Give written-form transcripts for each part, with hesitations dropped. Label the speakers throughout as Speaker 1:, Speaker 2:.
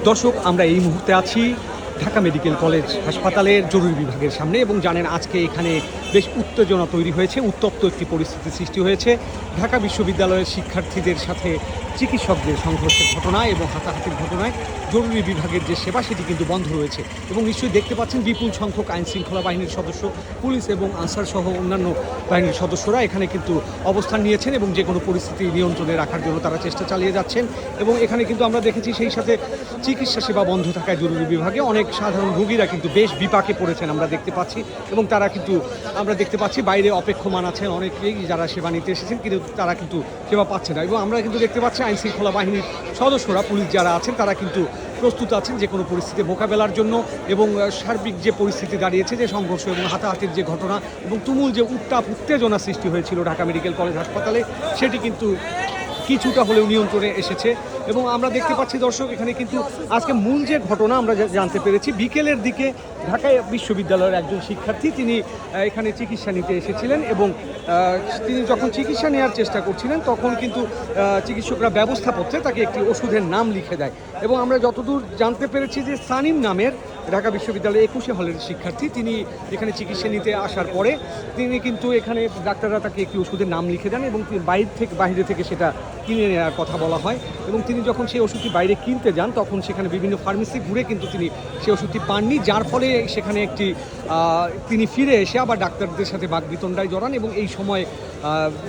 Speaker 1: দর্শক, আমরা এই মুহূর্তে আছি ঢাকা মেডিকেল কলেজ হাসপাতালের জরুরি বিভাগের সামনে এবং জানেন আজকে এখানে বেশ উত্তেজনা তৈরি হয়েছে, উত্তপ্ত একটি পরিস্থিতি সৃষ্টি হয়েছে। ঢাকা বিশ্ববিদ্যালয়ের শিক্ষার্থীদের সাথে চিকিৎসকদের সংঘর্ষের ঘটনায় এবং হাতাহাতির ঘটনায় জরুরি বিভাগের যে সেবা সেটি কিন্তু বন্ধ রয়েছে এবং নিশ্চয়ই দেখতে পাচ্ছেন বিপুল সংখ্যক আইনশৃঙ্খলা বাহিনীর সদস্য, পুলিশ এবং আনসার সহ অন্যান্য বাহিনীর সদস্যরা এখানে কিন্তু অবস্থান নিয়েছেন এবং যে কোনো পরিস্থিতি নিয়ন্ত্রণে রাখার জন্য তারা চেষ্টা চালিয়ে যাচ্ছেন। এবং এখানে কিন্তু আমরা দেখেছি সেই সাথে চিকিৎসা সেবা বন্ধ থাকায় জরুরি বিভাগে অনেক সাধারণ রোগীরা কিন্তু বেশ বিপাকে পড়েছেন আমরা দেখতে পাচ্ছি এবং তারা কিন্তু আমরা দেখতে পাচ্ছি বাইরে অপেক্ষমান আছেন অনেকেই যারা সেবা নিতে এসেছেন, কিন্তু তারা কিন্তু সেবা পাচ্ছে না। এবং আমরা কিন্তু দেখতে পাচ্ছি আইনশৃঙ্খলা বাহিনীর সদস্যরা, পুলিশ যারা আছেন তারা কিন্তু প্রস্তুত আছেন যে কোনো পরিস্থিতি মোকাবেলার জন্য। এবং সার্বিক যে পরিস্থিতি দাঁড়িয়েছে, যে সংঘর্ষ এবং হাতাহাতির যে ঘটনা এবং তুমুল যে উত্তেজনা সৃষ্টি হয়েছিল ঢাকা মেডিকেল কলেজ হাসপাতালে, সেটি কিন্তু কিছুটা হলেও নিয়ন্ত্রণে এসেছে। এবং আমরা দেখতে পাচ্ছি দর্শক, এখানে কিন্তু আজকে মূল যে ঘটনা আমরা জানতে পেরেছি, বিকেলের দিকে ঢাকা বিশ্ববিদ্যালয়ের একজন শিক্ষার্থী তিনি এখানে চিকিৎসা নিতে এসেছিলেন এবং তিনি যখন চিকিৎসা নেওয়ার চেষ্টা করছিলেন তখন কিন্তু চিকিৎসকরা ব্যবস্থাপত্রে তাকে একটি ওষুধের নাম লিখে দেয়। এবং আমরা যতদূর জানতে পেরেছি যে সানিম নামের ঢাকা বিশ্ববিদ্যালয়ের 21 হলের শিক্ষার্থী, তিনি এখানে চিকিৎসা নিতে আসার পরে তিনি কিন্তু এখানে ডাক্তাররা তাকে একটি ওষুধের নাম লিখে দেন এবং বাইরে থেকে সেটা কিনে নেওয়ার কথা বলা হয়। এবং তিনি যখন সেই ওষুধটি বাইরে কিনতে যান তখন সেখানে বিভিন্ন ফার্মেসি ঘুরে কিন্তু তিনি সেই ওষুধটি পাননি, যার ফলে সেখানে তিনি ফিরে এসে আবার ডাক্তারদের সাথে বাকবিতণ্ডায় জড়ান এবং এই সময়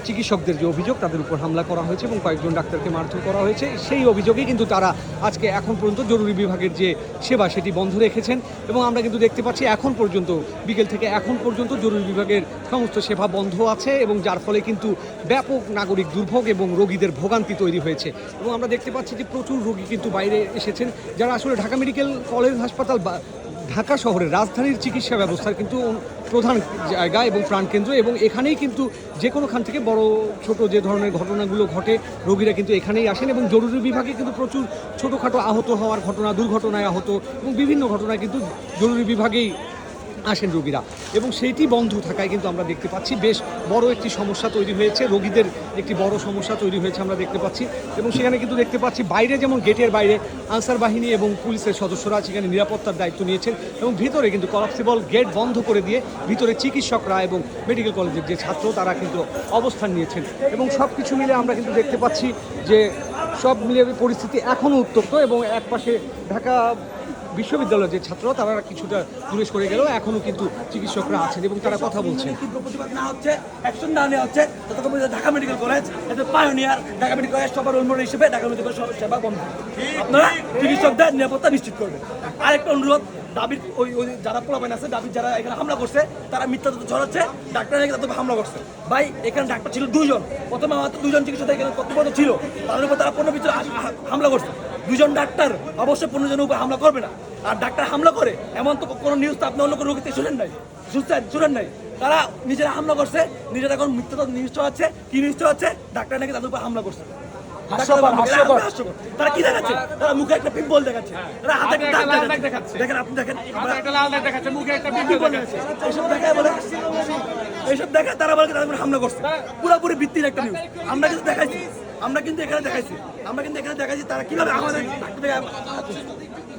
Speaker 1: চিকিৎসকদের যে অভিযোগ তাদের উপর হামলা করা হয়েছে এবং কয়েকজন ডাক্তারকে মারধর করা হয়েছে। সেই অভিযোগেই কিন্তু তারা আজকে এখন পর্যন্ত জরুরি বিভাগের যে সেবা সেটি বন্ধ রেখেছেন। এবং আমরা কিন্তু দেখতে পাচ্ছি এখন পর্যন্ত বিকেল থেকে এখন পর্যন্ত জরুরি বিভাগের সমস্ত সেবা বন্ধ আছে এবং যার ফলে কিন্তু ব্যাপক নাগরিক দুর্ভোগ এবং রোগীদের ভোগান্তি তৈরি হয়েছে। এবং আমরা দেখতে পাচ্ছি যে প্রচুর রোগী কিন্তু বাইরে এসেছেন, যারা আসলে ঢাকা মেডিকেল কলেজ হাসপাতাল বা ঢাকা শহরের রাজধানীর চিকিৎসা ব্যবস্থার কিন্তু প্রধান জায়গা এবং প্রাণকেন্দ্র। এবং এখানেই কিন্তু যে কোনোখান থেকে বড় ছোট যে ধরনের ঘটনাগুলো ঘটে রোগীরা কিন্তু এখানেই আসেন এবং জরুরি বিভাগে কিন্তু প্রচুর ছোটোখাটো আহত হওয়ার ঘটনা, দুর্ঘটনায় আহত এবং বিভিন্ন ঘটনায় কিন্তু জরুরি বিভাগেই আসেন রোগীরা। এবং সেইটি বন্ধ থাকায় কিন্তু আমরা দেখতে পাচ্ছি বেশ বড় একটি সমস্যা তৈরি হয়েছে, রোগীদের একটি বড় সমস্যা তৈরি হয়েছে আমরা দেখতে পাচ্ছি। এবং সেখানে কিন্তু দেখতে পাচ্ছি বাইরে যেমন গেটের বাইরে আনসার বাহিনী এবং পুলিশের সদস্যরা সেখানে নিরাপত্তার দায়িত্ব নিয়েছেন এবং ভিতরে কিন্তু কলাপসিবল গেট বন্ধ করে দিয়ে ভিতরে চিকিৎসকরা এবং মেডিকেল কলেজের যে ছাত্র তারা কিন্তু অবস্থান নিয়েছেন। এবং সব কিছু মিলে আমরা কিন্তু দেখতে পাচ্ছি যে সব মিলে পরিস্থিতি এখনও উত্তপ্ত এবং একপাশে ঢাকা বিশ্ববিদ্যালয়ের যে ছাত্র তারা কিছুটা দূরে সরে গেলেও এখনও কিন্তু চিকিৎসকরা আছেন এবং তারা কথা বলছেন।
Speaker 2: প্রতিবাদ না হচ্ছে, অ্যাকশন না নেওয়া হচ্ছে, ততক্ষণ Dhaka medical college pioneer Dhaka medical college সবার অনুমোদন হিসেবে ঢাকা মেডিকেল কলেজ সেবা বন্ধ। আপনারা চিকিৎসকদের নিরাপত্তা নিশ্চিত করবেন। আরেকটা অনুরোধ, দাবির ওই যারা পোলাপাইন আছে, দাবির যারা এখানে হামলা করছে তারা মিথ্যা তথ্য ছড়াচ্ছে, ডাক্তার নাকি তাদের হামলা করছে। ভাই এখানে ডাক্তার ছিল 2 জন, প্রথমে আমাদের 2 জন চিকিৎসক এখানে কর্তব্য ছিল, তাদের উপর তারা 15 পিছনে হামলা করছে। 2 জন ডাক্তার অবশ্যই 15 জনের উপর হামলা করবে না। আর ডাক্তার হামলা করে এমন তো কোনো নিউজ তো আপনি অন্য কোনো রোগীতে শুনেন নাই। তারা নিজেরা হামলা করছে, নিজেরা এখন মিথ্যা নিউজ ছড়াচ্ছে। কি নিউজ ছড়াচ্ছে? ডাক্তার নাকি তাদের উপর হামলা করছে। তারা কি দেখাচ্ছে? তারা মুখে একটা পিম্পল দেখাচ্ছে, তারা হাতে একটা দাগ দেখাচ্ছে। দেখেন, আপনি দেখেন, এইসব দেখে তারা বলে তাদের উপর হামলা করছে। পুরোপুরি ভিত্তির একটা নিউজ আমরা কিন্তু দেখাইছি, তারা কিভাবে আমাদের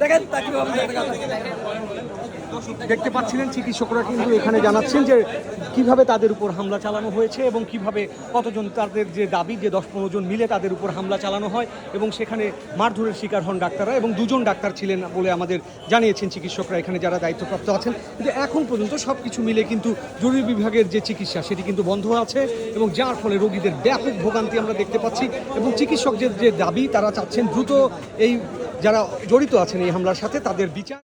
Speaker 2: দেখেন তা কিভাবে
Speaker 1: দেখতে পাচ্ছিলেন চিকিৎসকরা কিন্তু এখানে জানাচ্ছেন যে কিভাবে তাদের উপর হামলা চালানো হয়েছে এবং কিভাবে কতজন তাদের যে দাবি যে 10-15 জন মিলে তাদের উপর হামলা চালানো হয় এবং সেখানে মারধরের শিকার হন ডাক্তাররা এবং 2 জন ডাক্তার ছিলেন বলে আমাদের জানিয়েছেন চিকিৎসকরা এখানে যারা দায়িত্বপ্রাপ্ত আছেন। কিন্তু এখন পর্যন্ত সব কিছু মিলে কিন্তু জরুরি বিভাগের যে চিকিৎসা সেটি কিন্তু বন্ধ আছে এবং যার ফলে রোগীদের ব্যাপক ভোগান্তি আমরা দেখতে পাচ্ছি। এবং চিকিৎসকদের যে দাবি তারা চাচ্ছেন দ্রুত এই যারা জড়িত আছেন এই হামলার সাথে তাদের বিচার।